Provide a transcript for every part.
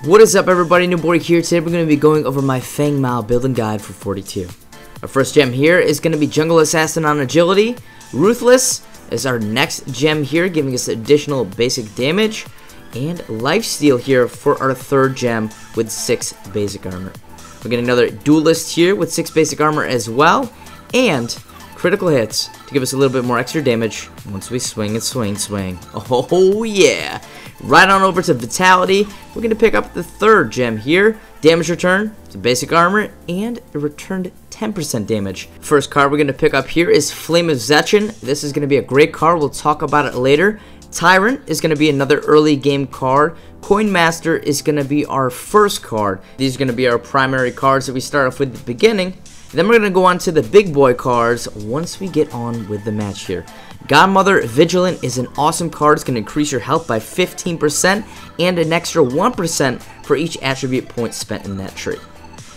What is up, everybody? Nibori here. Today we're going to be going over my Feng Mao building guide for 42. Our first gem here is going to be Jungle Assassin on Agility. Ruthless is our next gem here, giving us additional basic damage. And Lifesteal here for our third gem with 6 basic armor. We're getting another Duelist here with 6 basic armor as well. And critical hits to give us a little bit more extra damage once we swing and swing. Oh yeah! Right on over to Vitality. We're going to pick up the third gem here. Damage return to basic armor and it returned 10% damage. First card we're going to pick up here is Flame of Zechin. This is going to be a great card. We'll talk about it later. Tyrant is going to be another early game card. Coinmaster is going to be our first card. These are going to be our primary cards that we start off with at the beginning. Then we're going to go on to the big boy cards once we get on with the match here. Godmother Vigilant is an awesome card. It's going to increase your health by 15% and an extra 1% for each attribute point spent in that tree.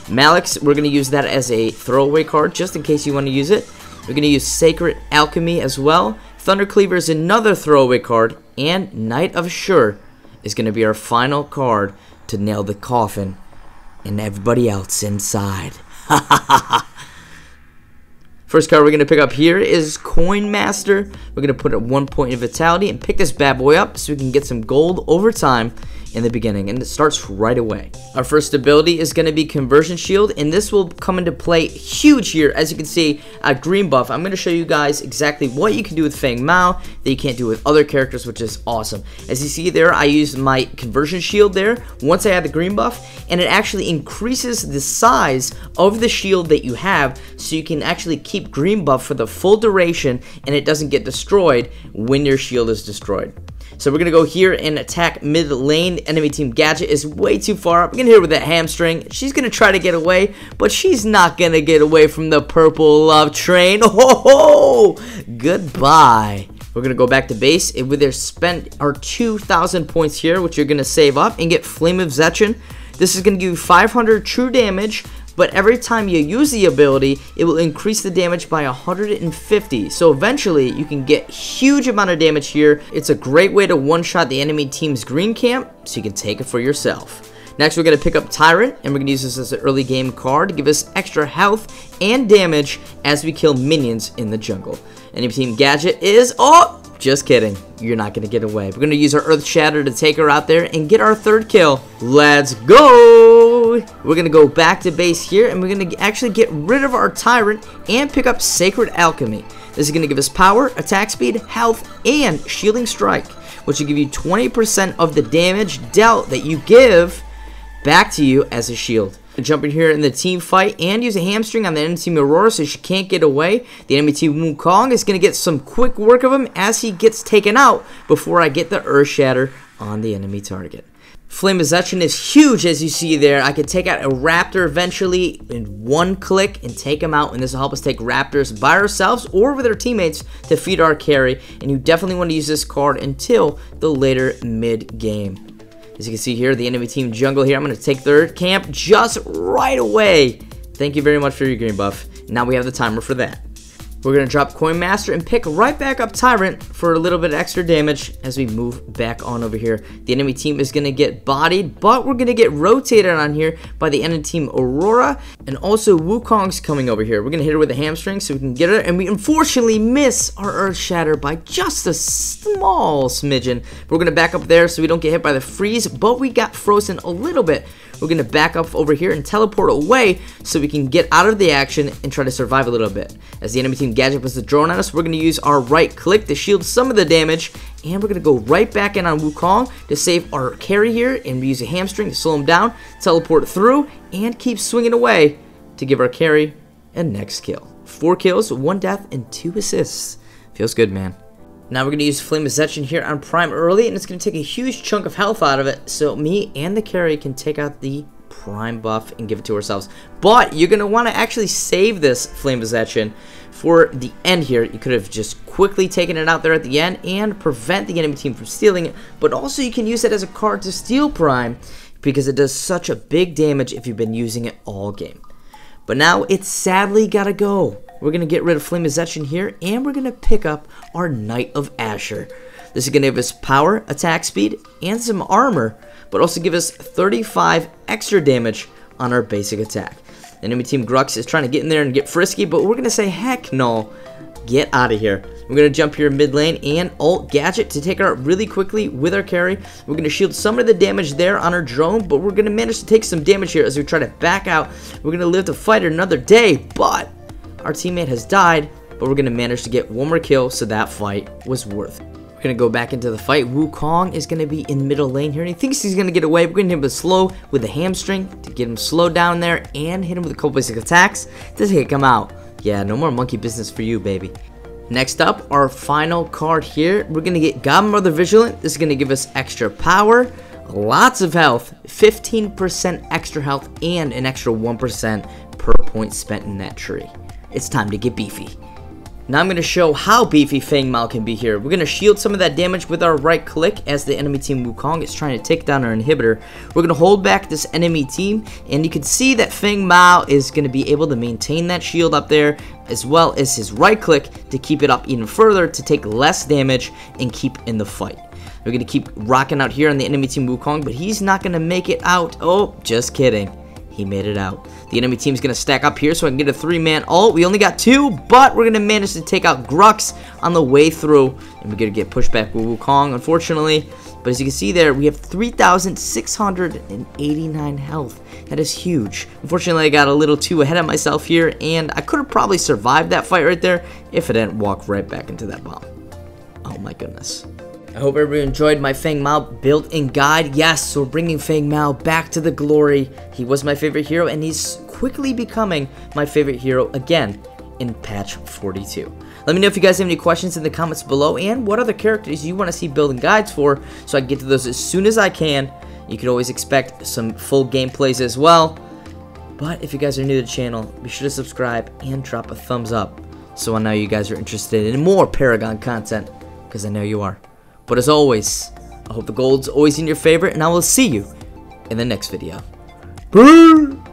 Mallenks, we're going to use that as a throwaway card just in case you want to use it. We're going to use Sacred Alchemy as well. Thundercleaver is another throwaway card. And Knight of Ashur is going to be our final card to nail the coffin and everybody else inside. First card we're going to pick up here is Coinmaster. We're going to put at 1 point of Vitality and pick this bad boy up so we can get some gold over time in the beginning, and it starts right away. Our first ability is going to be Conversion Shield, and this will come into play huge here. As you can see, a green buff. I'm going to show you guys exactly what you can do with Feng Mao that you can't do with other characters, which is awesome. As you see there, I used my Conversion Shield there once I had the green buff, and it actually increases the size of the shield that you have, so you can actually keep green buff for the full duration, and it doesn't get destroyed when your shield is destroyed. So we're going to go here and attack mid lane. Enemy team Gadget is way too far up. We're going to hit her with that hamstring. She's going to try to get away, but she's not going to get away from the purple love train. Oh, goodbye. We're going to go back to base. And with their spent our 2,000 points here, which you're going to save up and get Flame of Zechin. This is going to give you 500 true damage. But every time you use the ability, it will increase the damage by 150. So eventually, you can get huge amount of damage here. It's a great way to one-shot the enemy team's green camp, so you can take it for yourself. Next, we're going to pick up Tyrant, and we're going to use this as an early game card to give us extra health and damage as we kill minions in the jungle. Enemy team Gadget is... oh! Just kidding. You're not going to get away. We're going to use our Earth Shatter to take her out there and get our third kill. Let's go! We're going to go back to base here, and we're going to actually get rid of our Tyrant and pick up Sacred Alchemy. This is going to give us power, attack speed, health, and shielding strike, which will give you 20% of the damage dealt that you give back to you as a shield. Jump in here in the team fight and use a hamstring on the enemy team Aurora so she can't get away. The enemy team Wukong is going to get some quick work of him as he gets taken out before I get the Earth Shatter on the enemy target. Flame of Zechin is huge, as you see there. I could take out a raptor eventually in one click and take him out, and this will help us take raptors by ourselves or with our teammates to feed our carry, and you definitely want to use this card until the later mid game. As you can see here, the enemy team jungle here. I'm going to take their camp just right away. Thank you very much for your green buff. Now we have the timer for that. We're going to drop Coinmaster and pick right back up Tyrant for a little bit extra damage as we move back on over here. The enemy team is going to get bodied, but we're going to get rotated on here by the enemy team Aurora. And also Wukong's coming over here. We're going to hit her with a hamstring so we can get her. And we unfortunately miss our Earth Shatter by just a small smidgen. We're going to back up there so we don't get hit by the freeze, but we got frozen a little bit. We're going to back up over here and teleport away so we can get out of the action and try to survive a little bit. As the enemy team Gadget puts the drone at us, we're going to use our right click to shield some of the damage, and we're going to go right back in on Wukong to save our carry here, and we use a hamstring to slow him down, teleport through, and keep swinging away to give our carry a next kill. 4 kills, 1 death, and 2 assists. Feels good, man. Now we're going to use Flame of Zechin here on Prime early, and it's going to take a huge chunk of health out of it, so me and the carry can take out the Prime buff and give it to ourselves. But you're going to want to actually save this Flame of Zechin for the end here. You could have just quickly taken it out there at the end and prevent the enemy team from stealing it, but also you can use it as a card to steal Prime because it does such a big damage if you've been using it all game. But now it's sadly got to go. We're going to get rid of Flame of Zechin here, and we're going to pick up our Knight of Ashur. This is going to give us power, attack speed, and some armor, but also give us 35 extra damage on our basic attack. Enemy team Grux is trying to get in there and get frisky, but we're going to say heck no. Get out of here. We're going to jump here mid lane and ult Gadget to take her out really quickly with our carry. We're going to shield some of the damage there on our drone, but we're going to manage to take some damage here as we try to back out. We're going to live to fight another day, but our teammate has died, but we're going to manage to get one more kill, so that fight was worth it. We're going to go back into the fight. Wukong is going to be in middle lane here, and he thinks he's going to get away. We're going to hit him with slow with the hamstring to get him slowed down there and hit him with a couple basic attacks to take him out. Yeah, no more monkey business for you, baby. Next up, our final card here, we're going to get Godmother Vigilant. This is going to give us extra power, lots of health, 15% extra health, and an extra 1% per point spent in that tree. It's time to get beefy. Now I'm going to show how beefy Feng Mao can be here. We're going to shield some of that damage with our right click as the enemy team Wukong is trying to take down our inhibitor. We're going to hold back this enemy team, and you can see that Feng Mao is going to be able to maintain that shield up there, as well as his right click to keep it up even further to take less damage and keep in the fight. We're going to keep rocking out here on the enemy team Wukong, but he's not going to make it out. Oh, just kidding. He made it out. The enemy team's going to stack up here so I can get a 3-man ult. We only got 2, but we're going to manage to take out Grux on the way through. And we're going to get pushed back with Wukong, unfortunately. But as you can see there, we have 3,689 health. That is huge. Unfortunately, I got a little too ahead of myself here, and I could have probably survived that fight right there if I didn't walk right back into that bomb. Oh my goodness. I hope everybody enjoyed my Feng Mao built-in guide. Yes, we're bringing Feng Mao back to the glory. He was my favorite hero, and he's quickly becoming my favorite hero again in patch 42. Let me know if you guys have any questions in the comments below, and what other characters you want to see building guides for, so I can get to those as soon as I can. You can always expect some full gameplays as well. But if you guys are new to the channel, be sure to subscribe and drop a thumbs up, so I know you guys are interested in more Paragon content, because I know you are. But as always, I hope the gold's always in your favor, and I will see you in the next video. Bye!